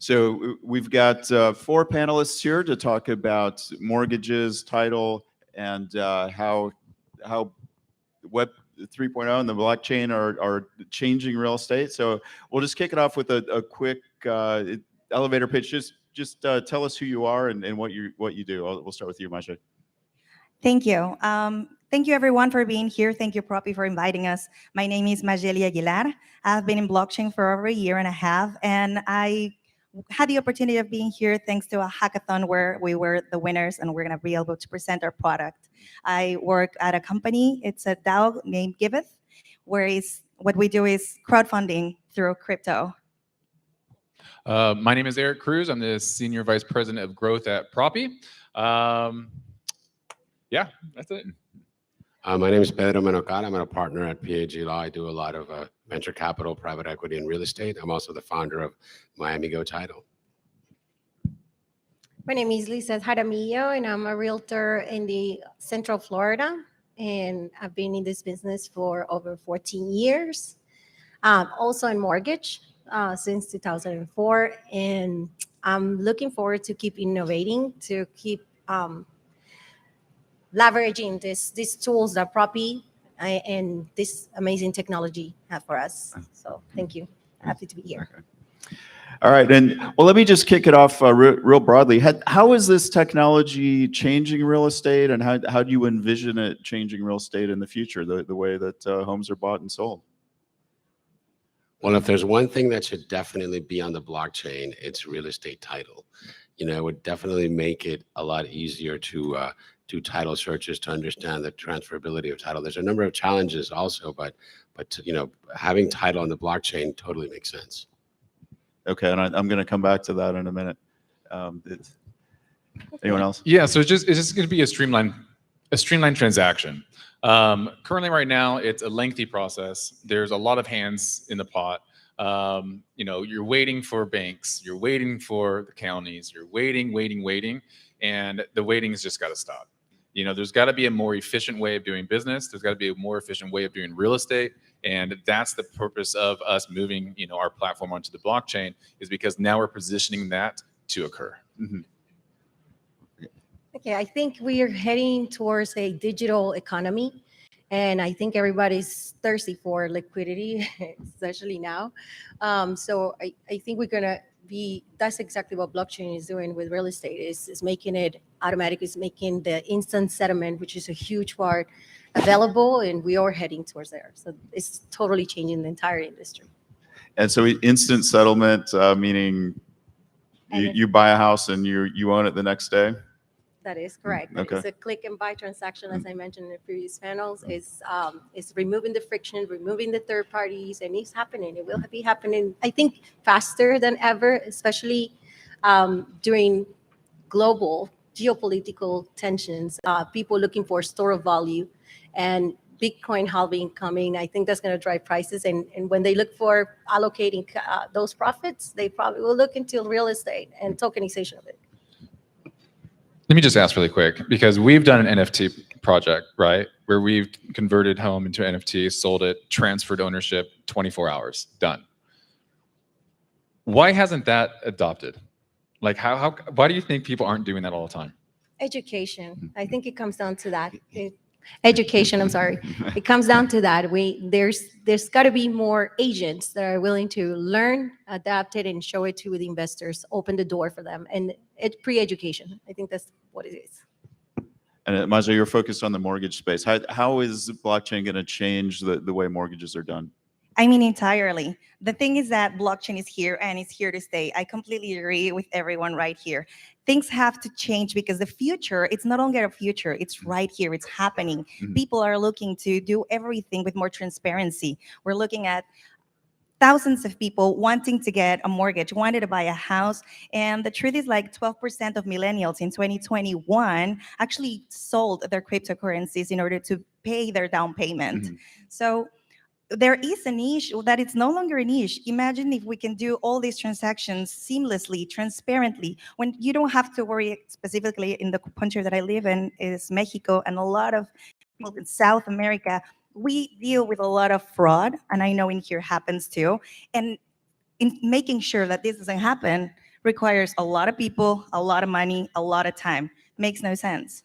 So we've got four panelists here to talk about mortgages, title, and how Web 3.0 and the blockchain are changing real estate. So we'll just kick it off with a quick elevator pitch. Just tell us who you are and what you do. We'll start with you, Masha. Thank you. Thank you, everyone, for being here. Thank you, Propy, for inviting us. My name is Majeli Aguilar. I've been in blockchain for over a year and a half, and I had the opportunity of being here thanks to a hackathon where we were the winners, and we're going to be able to present our product. I work at a company. It's a DAO named Giveth, where what we do is crowdfunding through crypto. My name is Eric Cruz. I'm the Senior Vice President of Growth at Propy. Yeah, that's it. My name is Pedro Menocal. I'm a partner at PAG Law. I do a lot of venture capital, private equity, and real estate. I'm also the founder of Miami Go Title. My name is Lisa Jaramillo, and I'm a realtor in the Central Florida. And I've been in this business for over 14 years. Also in mortgage since 2004. And I'm looking forward to keep innovating, to keep leveraging these tools that Propy and this amazing technology have for us. So thank you. Happy to be here. Okay. All right, and well, let me just kick it off real broadly. How is this technology changing real estate, and how do you envision it changing real estate in the future, the way that homes are bought and sold? Well, if there's one thing that should definitely be on the blockchain, it's real estate title. You know, it would definitely make it a lot easier to do title searches, to understand the transferability of title. There's a number of challenges also, but you know, having title on the blockchain totally makes sense. Okay, and I'm going to come back to that in a minute. Anyone else? Yeah, so it's just going to be a streamlined transaction. Currently, right now, it's a lengthy process. There's a lot of hands in the pot. You know, you're waiting for banks, you're waiting for the counties, you're waiting, and the waiting has just got to stop. You know, there's got to be a more efficient way of doing business. There's got to be a more efficient way of doing real estate. And that's the purpose of us moving, you know, our platform onto the blockchain, is because now we're positioning that to occur. Mm-hmm. Okay, I think we are heading towards a digital economy. And I think everybody's thirsty for liquidity, especially now. So I think we're going to that's exactly what blockchain is doing with real estate, is making it automatic, is making the instant settlement, which is a huge part, available, and we are heading towards there. So it's totally changing the entire industry. And so instant settlement, meaning you buy a house and you own it the next day? That is correct. Okay. It's a click and buy transaction, as I mentioned in the previous panels. It's removing the friction, removing the third parties, and it's happening. It will be happening, I think, faster than ever, especially during global geopolitical tensions, people looking for store of value, and Bitcoin halving coming. I think that's going to drive prices. And when they look for allocating those profits, they probably will look into real estate and tokenization of it. Let me just ask really quick, because we've done an NFT project, right, where we've converted home into an NFT, sold it, transferred ownership, 24 hours, done. Why hasn't that adopted? Like, why do you think people aren't doing that all the time? Education. I think it comes down to that. Education, I'm sorry. It comes down to that. There's got to be more agents that are willing to learn, adapt it, and show it to the investors, open the door for them. And it's pre-education. I think that's what it is. And Maja, you're focused on the mortgage space. How is blockchain going to change the way mortgages are done? I mean, entirely. The thing is that blockchain is here and it's here to stay. I completely agree with everyone right here. Things have to change because the future, it's not only a future, it's right here, it's happening. Mm-hmm. People are looking to do everything with more transparency. We're looking at thousands of people wanting to get a mortgage, wanted to buy a house. And the truth is, like 12% of millennials in 2021 actually sold their cryptocurrencies in order to pay their down payment. Mm-hmm. So there is a niche that it's no longer a niche. Imagine if we can do all these transactions seamlessly, transparently, when you don't have to worry. Specifically in the country that I live in is Mexico, and a lot of people in South America, we deal with a lot of fraud, and I know in here happens too. And in making sure that this doesn't happen requires a lot of people, a lot of money, a lot of time. Makes no sense.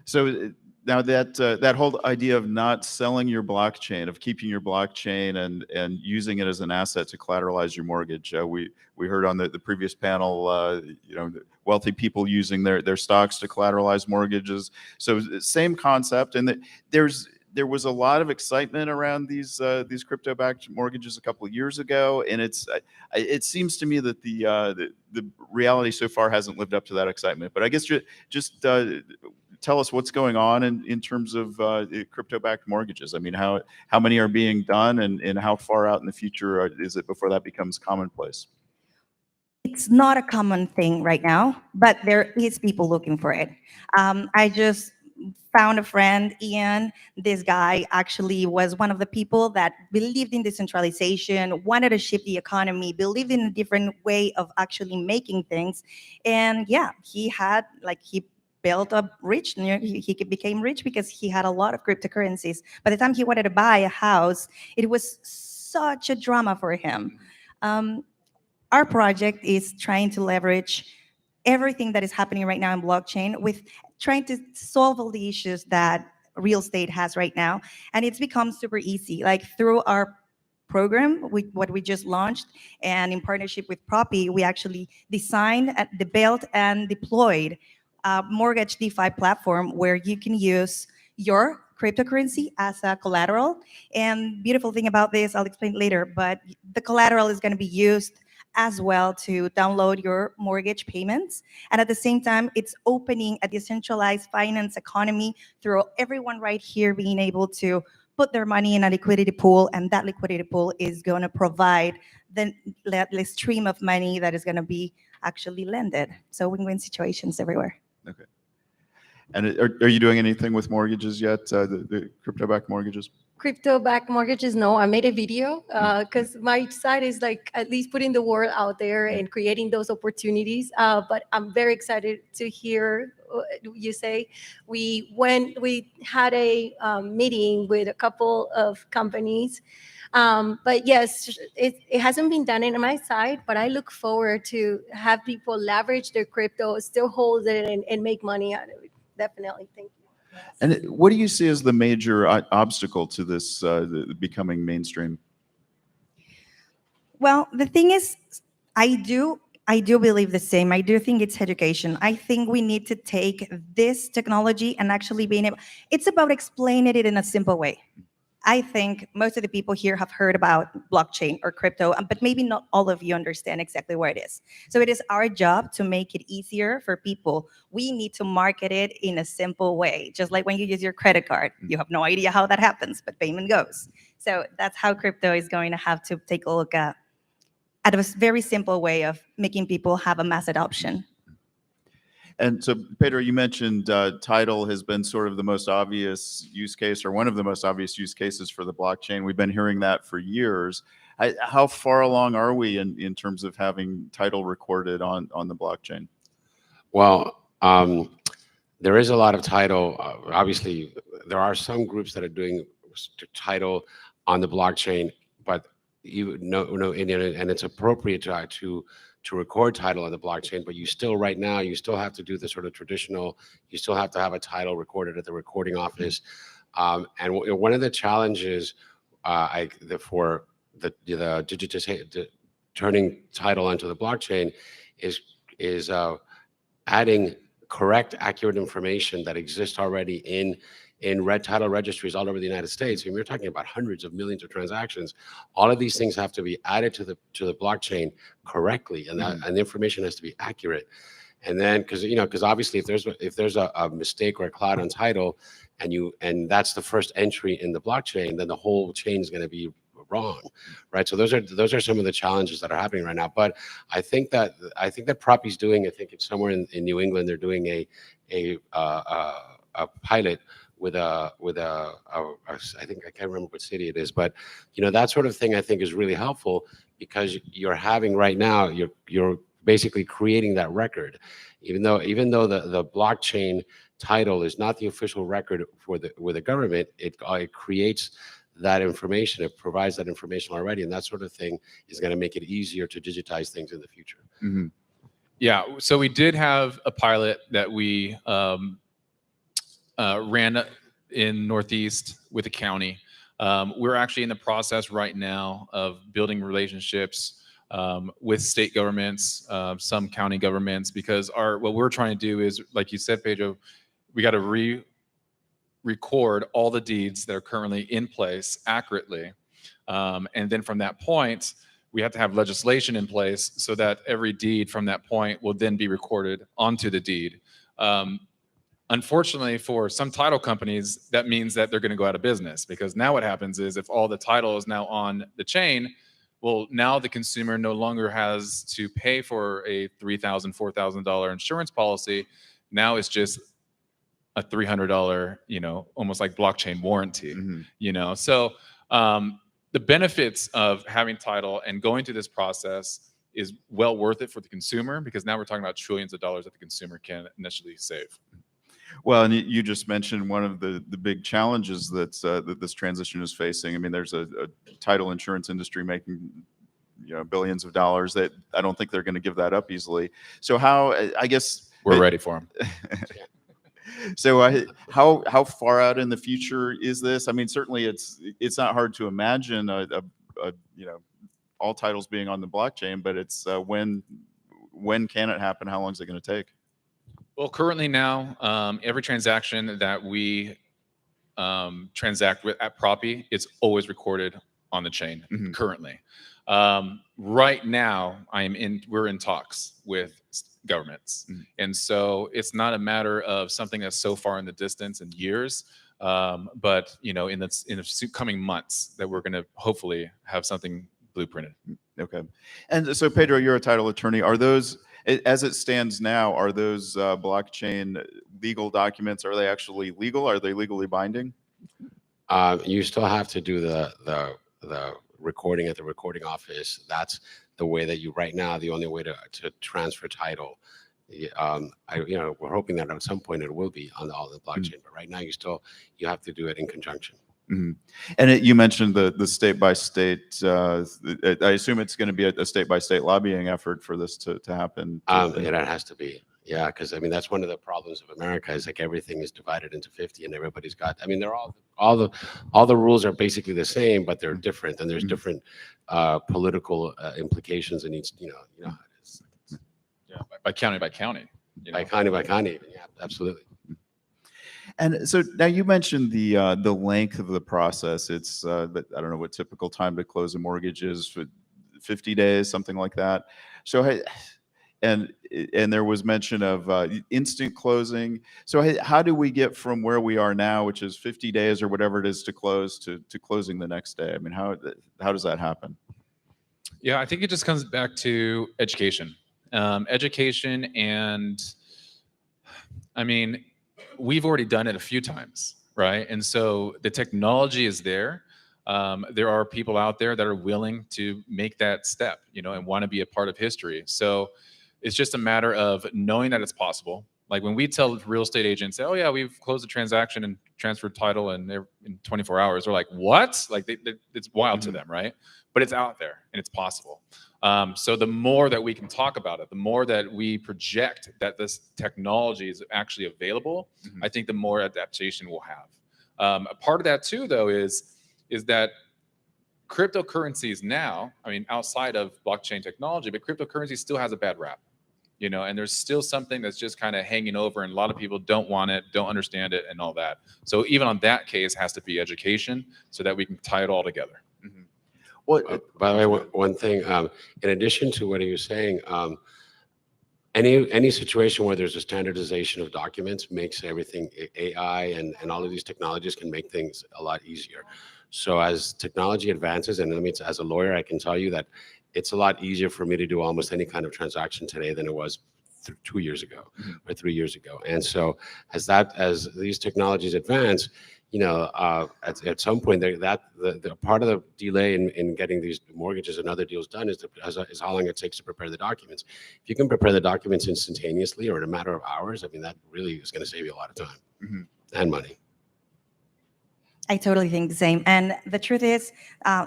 So now that whole idea of not selling your blockchain, of keeping your blockchain and using it as an asset to collateralize your mortgage, we heard on the previous panel, wealthy people using their stocks to collateralize mortgages. So same concept, and there was a lot of excitement around these crypto-backed mortgages a couple of years ago, and it seems to me that the reality so far hasn't lived up to that excitement. But I guess just tell us what's going on in terms of crypto-backed mortgages. I mean, how many are being done, and how far out in the future is it before that becomes commonplace? It's not a common thing right now, but there is people looking for it. I just found a friend, Ian. This guy actually was one of the people that believed in decentralization, wanted to shift the economy, believed in a different way of actually making things. And yeah, he built up rich. He became rich because he had a lot of cryptocurrencies. By the time he wanted to buy a house, it was such a drama for him. Our project is trying to leverage everything that is happening right now in blockchain with trying to solve all the issues that real estate has right now. And it's become super easy. Like through our program, what we just launched, and in partnership with Propy, we actually designed, built, and deployed a mortgage DeFi platform where you can use your cryptocurrency as a collateral. And beautiful thing about this, I'll explain later, but the collateral is going to be used as well to download your mortgage payments. And at the same time, it's opening a decentralized finance economy through everyone right here being able to put their money in a liquidity pool, and that liquidity pool is going to provide the stream of money that is going to be actually lended. So win-win situations everywhere. Okay. And are you doing anything with mortgages yet, the crypto-backed mortgages? Crypto-backed mortgages, no. I made a video because my side is like at least putting the word out there and creating those opportunities. But I'm very excited to hear you say. We had a meeting with a couple of companies. But yes, it hasn't been done on my side, but I look forward to have people leverage their crypto, still hold it, and make money out of it. Definitely. Thank you. And what do you see as the major obstacle to this becoming mainstream? Well, the thing is, I do believe the same. I do think it's education. I think we need to take this technology and actually being able, it's about explaining it in a simple way. I think most of the people here have heard about blockchain or crypto, but maybe not all of you understand exactly what it is. So it is our job to make it easier for people. We need to market it in a simple way, just like when you use your credit card. You have no idea how that happens, but payment goes. So that's how crypto is going to have to take a look at a very simple way of making people have a mass adoption. And so, Pedro, you mentioned title has been sort of the most obvious use case, or one of the most obvious use cases for the blockchain. We've been hearing that for years. How far along are we in terms of having title recorded on the blockchain? Well, there is a lot of title. Obviously, there are some groups that are doing title on the blockchain, but and it's appropriate to record title on the blockchain, but you still have to do the sort of traditional, you still have to have a title recorded at the recording office. And one of the challenges for the turning title onto the blockchain is adding correct, accurate information that exists already in red title registries all over the United States. And we're talking about hundreds of millions of transactions. All of these things have to be added to the blockchain correctly, and the information has to be accurate. And then, because obviously, if there's a mistake or a cloud on title, and that's the first entry in the blockchain, then the whole chain is going to be wrong, right? So those are some of the challenges that are happening right now. But I think that Propy's doing. I think it's somewhere in New England. They're doing a pilot with a I think, I can't remember what city it is, but that sort of thing I think is really helpful, because you're having right now, you're basically creating that record, even though the blockchain title is not the official record with the government. It creates that information. It provides that information already, and that sort of thing is going to make it easier to digitize things in the future. Mhm. Yeah, so we did have a pilot that we ran in Northeast with the county. We're actually in the process right now of building relationships with state governments, some county governments, because what we're trying to do is, like you said, Pedro, we got to record all the deeds that are currently in place accurately. And then from that point, we have to have legislation in place so that every deed from that point will then be recorded onto the deed. Unfortunately, for some title companies, that means that they're going to go out of business, because now what happens is if all the title is now on the chain, well, now the consumer no longer has to pay for a $3,000, $4,000 insurance policy. Now it's just a $300, almost like blockchain warranty, Mhm. So the benefits of having title and going through this process is well worth it for the consumer, because now we're talking about trillions of dollars that the consumer can initially save. Well, and you just mentioned one of the big challenges that this transition is facing. I mean, there's a title insurance industry making billions of dollars that I don't think they're going to give that up easily. So I guess We're ready for them. So how far out in the future is this? I mean, certainly it's not hard to imagine all titles being on the blockchain, but it's when can it happen? How long is it going to take? Well, currently now, every transaction that we transact with at Propy, it's always recorded on the chain. Mhm. Currently, right now, we're in talks with governments, and so it's not a matter of something that's so far in the distance in years, but in the coming months that we're going to hopefully have something blueprinted. Okay. And so, Pedro, you're a title attorney. Are those, as it stands now, are those blockchain legal documents, are they actually legal? Are they legally binding? You still have to do the recording at the recording office. That's the way that right now, the only way to transfer title. We're hoping that at some point it will be on all the blockchain, but right now you have to do it in conjunction. Mm-hmm. And you mentioned the state by state. I assume it's going to be a state by state lobbying effort for this to happen. It has to be, yeah, because I mean that's one of the problems of America is like everything is divided into 50, and everybody's got. I mean, they're all the rules are basically the same, but they're different, and there's different political implications in each. You know how it is. Yeah, by county. By county, yeah, absolutely. And so now you mentioned the length of the process. It's I don't know what typical time to close a mortgage is, for 50 days, something like that. So and there was mention of instant closing. So how do we get from where we are now, which is 50 days or whatever it is to close, to closing the next day? I mean, how does that happen? Yeah, I think it just comes back to education. Education, and I mean, we've already done it a few times, right? And so the technology is there. There are people out there that are willing to make that step, and want to be a part of history. So it's just a matter of knowing that it's possible. Like when we tell real estate agents, "Oh yeah, we've closed the transaction and transferred title in 24 hours," they're like, "What?" Like it's wild to them, right? But it's out there and it's possible. So the more that we can talk about it, the more that we project that this technology is actually available, I think the more adaptation we'll have. A part of that too, though, is that cryptocurrencies now, I mean, outside of blockchain technology, but cryptocurrency still has a bad rap, and there's still something that's just kind of hanging over, and a lot of people don't want it, don't understand it, and all that. So even on that case, has to be education so that we can tie it all together. Well, by the way, one thing, in addition to what he was saying, any situation where there's a standardization of documents makes everything AI and all of these technologies can make things a lot easier. So as technology advances, and as a lawyer, I can tell you that it's a lot easier for me to do almost any kind of transaction today than it was 2 years ago or 3 years ago. And so as these technologies advance, at some point, the part of the delay in getting these mortgages and other deals done is how long it takes to prepare the documents. If you can prepare the documents instantaneously or in a matter of hours, I mean, that really is going to save you a lot of time and money. I totally think the same. And the truth is,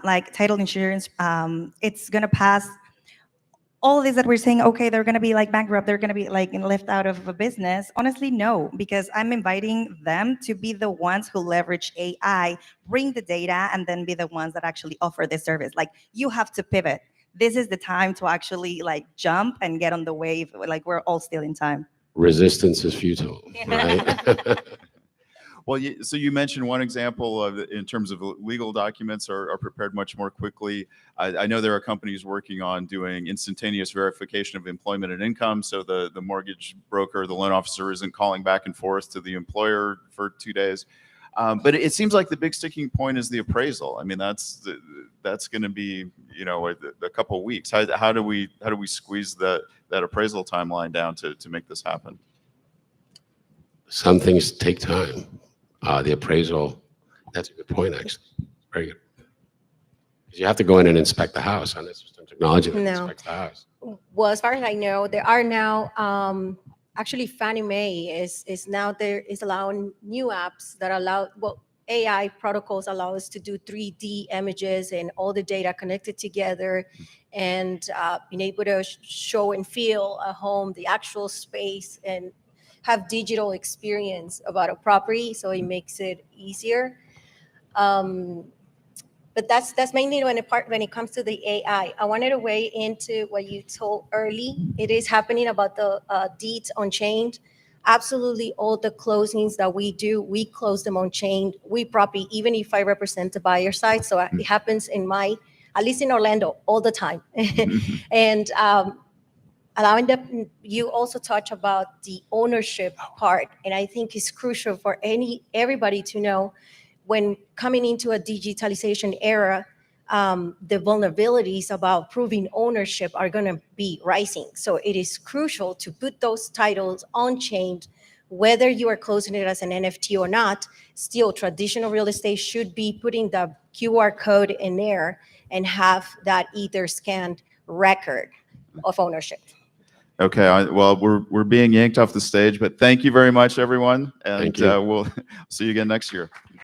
like title insurance, it's gonna pass all of this that we're saying, okay, they're going to be like bankrupt, they're going to be like left out of a business. Honestly, no, because I'm inviting them to be the ones who leverage AI, bring the data, and then be the ones that actually offer the service. Like, you have to pivot. This is the time to actually like jump and get on the wave. Like, we're all still in time. Resistance is futile, right? Well, so you mentioned one example of in terms of legal documents are prepared much more quickly. I know there are companies working on doing instantaneous verification of employment and income, so the mortgage broker, the loan officer isn't calling back and forth to the employer for 2 days. But it seems like the big sticking point is the appraisal. I mean, that's going to be, you know, a couple of weeks. How do we squeeze that appraisal timeline down to make this happen? Some things take time. The appraisal, that's a good point, actually. Very good. Because you have to go in and inspect the house on this technology that No. inspects the house. Well, as far as I know, there are now actually Fannie Mae is now there is allowing new apps that allow, well, AI protocols allow us to do 3D images and all the data connected together, and being able to show and feel a home, the actual space, and have digital experience about a property, so it makes it easier. But that's mainly when it comes to the AI. I wanted to weigh into what you told early. It is happening about the deeds on chain. Absolutely, all the closings that we do, we close them on chain. We Propy, even if I represent the buyer side, so it happens at least in Orlando, all the time. And allowing them, you also touch about the ownership part, and I think it's crucial for everybody to know when coming into a digitalization era, the vulnerabilities about proving ownership are going to be rising. So it is crucial to put those titles on chain, whether you are closing it as an NFT or not. Still, traditional real estate should be putting the QR code in there and have that either scanned record of ownership. Okay, well, we're being yanked off the stage, but thank you very much, everyone, and Thank you. we'll see you again next year.